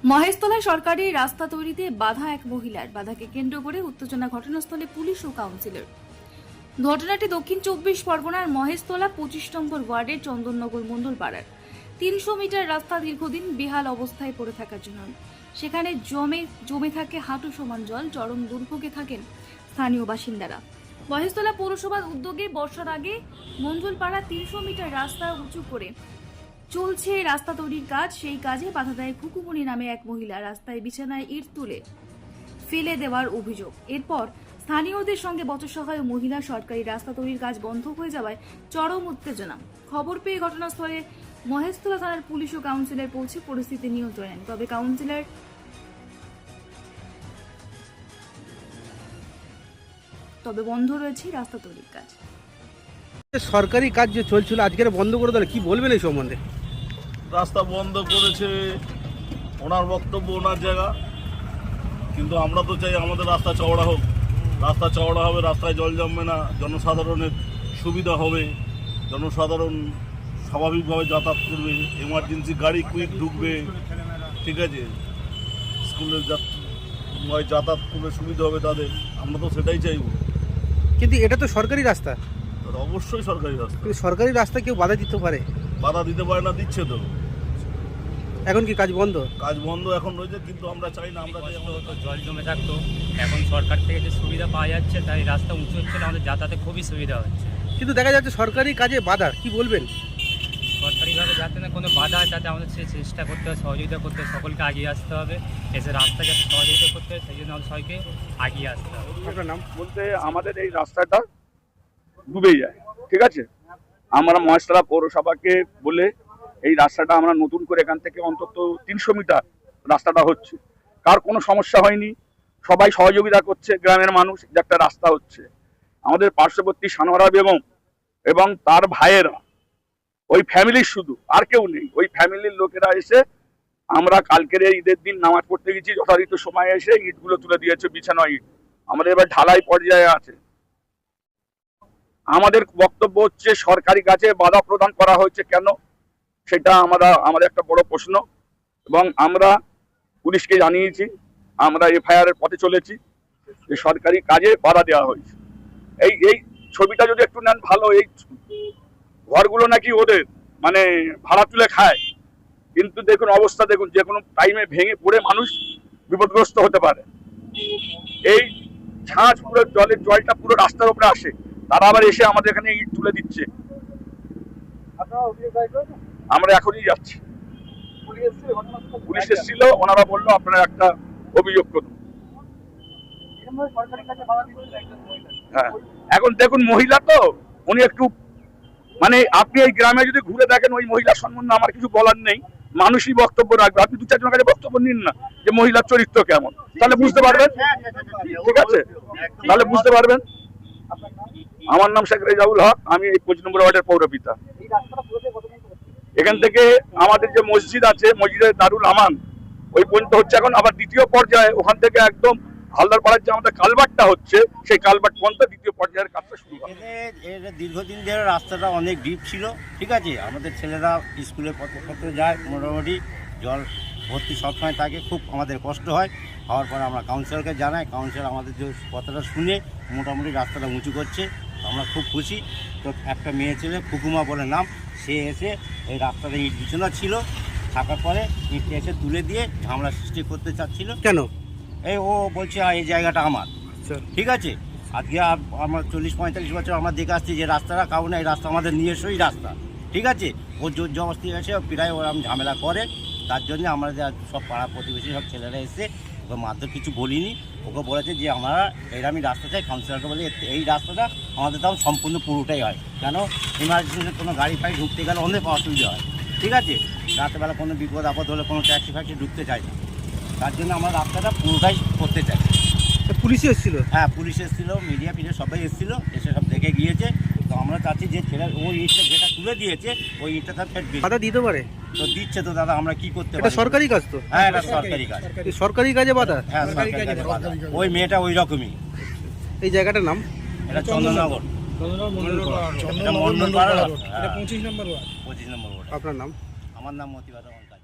মহেশতলায় সরকারি রাস্তা তৈরিতে বাধা এক মহিলার। বাধাকে কেন্দ্র করে উত্তেজনা ঘটনাস্থলে পুলিশ ও কাউন্সিলর। ঘটনাটি দক্ষিণ 24 পরগনার মহেশতলা 25 নম্বর ওয়ার্ডের চন্দননগর মণ্ডল পাড়ার 300 মিটার রাস্তা দীর্ঘদিন বেহাল অবস্থায় পড়ে থাকার জন্য সেখানে জমে থাকে হাঁটু সমান জল। চরম দুর্ভোগে থাকেন স্থানীয় বাসিন্দারা। মহেশতলা পৌরসভার উদ্যোগে বর্ষার আগে মণ্ডলপাড়া 300 মিটার রাস্তা উঁচু করে চলছে রাস্তা তৈরির কাজ। সেই কাজে বাধা দেয় খুকুমণি নামে এক মহিলা। রাস্তায় বিছানায় ইট তুলে ফেলে দেওয়ার অভিযোগ। এরপর স্থানীয়দের সঙ্গে বচসা হয় মহিলা। সরকারি রাস্তা তৈরির কাজ বন্ধ হয়ে যাওয়ায় চরম উত্তেজনা। খবর পেয়ে ঘটনাস্থলে মহেশতলা থানার পুলিশ ও কাউন্সিলর পৌঁছে পরিস্থিতি নিয়ন্ত্রণে আনেন। তবে বন্ধ রয়েছে রাস্তা তৈরির কাজ। সরকারি কাজ যে চলছিল আজকের বন্ধ করে দিলে কি বলবেন এই সম্বন্ধে? রাস্তা বন্ধ করেছে ওনার বক্তব্য, ওনার জায়গা, কিন্তু আমরা তো চাই আমাদের রাস্তা চওড়া হোক। রাস্তা চওড়া হবে, রাস্তায় জল জমবে না, জনসাধারণের সুবিধা হবে, জনসাধারণ স্বাভাবিকভাবে যাতায়াত করবে, এমার্জেন্সি গাড়ি কুইক ঢুকবে, ঠিক আছে, স্কুলের যাতায়াত করবে, সুবিধা হবে তাদের। আমরা তো সেটাই চাইব। কিন্তু এটা তো সরকারি রাস্তা। অবশ্যই সরকারি রাস্তা, কিন্তু সরকারি রাস্তা কেউ বাধা দিতে পারে? বাধা দিতে পারে না, দিচ্ছে তো। এখন কি কাজ বন্ধ? কাজ বন্ধ এখন রয়েছে, কিন্তু আমরা চাই না, আমরা চাই জল জমে থাকতো। এখন সরকার থেকে যে সুবিধা পাওয়া যাচ্ছে তাই রাস্তা উঁচু হচ্ছে, আমাদের যাতায়াতে খুবই সুবিধা হচ্ছে। কিন্তু দেখা যাচ্ছে সরকারি কাজে বাধা, কি বলবেন? সরকারিভাবে যাতে না কোনো বাধা হয়, তাতে আমাদের সে চেষ্টা করতে হবে, সহযোগিতা করতে হবে, সকলকে এগিয়ে আসতে হবে। এসে রাস্তা যাতে সহযোগিতা করতে হবে, সেই জন্য আমাদের সবাইকে এগিয়ে আসতে হবে। আপনার নাম? বলতে আমাদের এই রাস্তাটা ডুবে যায়, ঠিক আছে। আমরা মহেশতলা পৌরসভাকে বলে এই রাস্তাটা আমরা নতুন করে এখান থেকে অন্তত 300 মিটার রাস্তাটা হচ্ছে। কার কোনো সমস্যা হয়নি, সবাই সহযোগিতা করছে, গ্রামের মানুষ, যে একটা রাস্তা হচ্ছে। আমাদের পার্শ্ববর্তী সানোয়ারা বেগম এবং তার ভাইয়েরা, ওই ফ্যামিলির, শুধু আর কেউ নেই, ওই ফ্যামিলির লোকেরা এসে, আমরা কালকের এই ঈদের দিন নামাজ পড়তে গেছি, যথারীতি সময় এসে ইটগুলো তুলে দিয়েছে, বিছানো ইট। আমাদের এবার ঢালাই পর্যায়ে আছে। আমাদের বক্তব্য হচ্ছে সরকারি কাজে বাধা প্রদান করা হয়েছে কেন, সেটা আমাদের একটা বড় প্রশ্ন, এবং আমরা পুলিশকে জানিয়েছি, আমরা এফআইআর এর পথে চলেছি যে সরকারি কাজে বাধা দেওয়া হয়েছে। এই ছবিটা যদি একটু নেন ভালো, এই ঘরগুলো নাকি ওদের মানে ভাড়া তুলে খায়, কিন্তু দেখুন অবস্থা, দেখুন যে কোনো টাইমে ভেঙে পড়ে মানুষ বিপদগ্রস্ত হতে পারে। এই ছাঁচ পুরো জলটা পুরো রাস্তার উপরে আসে, তারা আবার এসে আমাদের এখানে ইট তুলে দিচ্ছে। আমরা এখনই যাচ্ছি, পুলিশ এসেছিল, ওনারা বললো আপনারা একটা অভিযোগ করুন। হ্যাঁ, এখন দেখুন মহিলা তো, উনি একটু মানে, আপনি এই গ্রামে যদি ঘুরে দেখেন, ওই মহিলার সম্বন্ধে আমার কিছু বলার নেই, মানুষই বক্তব্য রাখবে। আপনি 2-4 জনের কাছে বক্তব্য নিন না যে মহিলার চরিত্র কেমন, তাহলে বুঝতে পারবেন, ঠিক আছে, তাহলে বুঝতে পারবেন। আমার নাম শেখ রেজাউল হক, আমি এই 25 নম্বর ওয়ার্ডের পৌরপিতা। এখান থেকে আমাদের যে মসজিদ আছে, মসজিদের দারুল আমান, ওই পর্যন্ত হচ্ছে এখন। আবার দ্বিতীয় পর্যায়ে ওখান থেকে একদম হালদার পাড়ার যে আমাদের কালভার্টটা হচ্ছে, সেই কালভার্ট পর্যন্ত দ্বিতীয় পর্যায়ের কাজটা শুরু হয়। দীর্ঘদিন ধরে রাস্তাটা অনেক ডিপ ছিল, ঠিক আছে। আমাদের ছেলেরা স্কুলে পত্র যায়, মোটামুটি জল ভর্তি সবসময় থাকে, খুব আমাদের কষ্ট হয়। হওয়ার পরে আমরা কাউন্সিলরকে জানাই, কাউন্সিলর আমাদের যে কথাটা শুনে মোটামুটি রাস্তাটা উঁচু করছে, আমরা খুব খুশি। তো একটা মেয়ে ছেলে খুকুমা বলে নাম, সে এসে এই রাস্তাটা ইট বিছানা ছিল, থাকার পরে ইটটা এসে তুলে দিয়ে ঝামেলা সৃষ্টি করতে চাচ্ছিল। কেন? ও বলছে এই জায়গাটা আমার, ঠিক আছে। আজকে আমরা 40-45 বছর আমরা দেখে আসছি যে রাস্তাটা কারণ এই রাস্তা আমাদের নিজস্বই রাস্তা, ঠিক আছে। ও জোর জবরদস্তি এসে প্রায় ওরকম ঝামেলা করে, তার জন্য আমরা সব পাড়া প্রতিবেশী সব ছেলেরা এসে ওকে মাত্র কিছু বলিনি, ওকে বলেছে যে আমরা এরকমই রাস্তা চাই। কাউন্সিলরকে বলে এই রাস্তাটা আমাদের তাও সম্পূর্ণ পুরোটাই হয়, কেন ইমার্জেন্সি কোনো গাড়ি ফাড়ি ঢুকতে গেলে অনেক অসুবিধা হয়, ঠিক আছে। রাতেরবেলা কোনো বিপদ আপদ হলে কোনো ট্যাক্সি ফ্যাক্সি ঢুকতে চায় না, তার জন্য আমরা রাস্তাটা পুরোটাই করতে চাই। পুলিশ এসেছিল? হ্যাঁ, পুলিশ এসেছিলো, মিডিয়া ফিডিয়া সবাই এসেছিলো, এসে সব দেখে গিয়েছে। তো আমরা চাচ্ছি যে ছেলে ওই ইটটা যেটা তুলে দিয়েছে, ওই ইটটা তার ফেট বাধা দিতে পারে তো দিচ্ছে। তো দাদা আমরা কি করতে পারি? এটা সরকারি কাজ তো? হ্যাঁ, এটা সরকারি কাজ। এই সরকারি কাজে বাধা? হ্যাঁ, সরকারি কাজে বাধা। ওই মেয়েটা ওই রকমই। এই জায়গাটার নাম? এটা চন্দননগর মন্ডল পাড়া, 25 নম্বর ওয়ার্ড। আপনার নাম? আমার নাম মতিবাদ রহমান।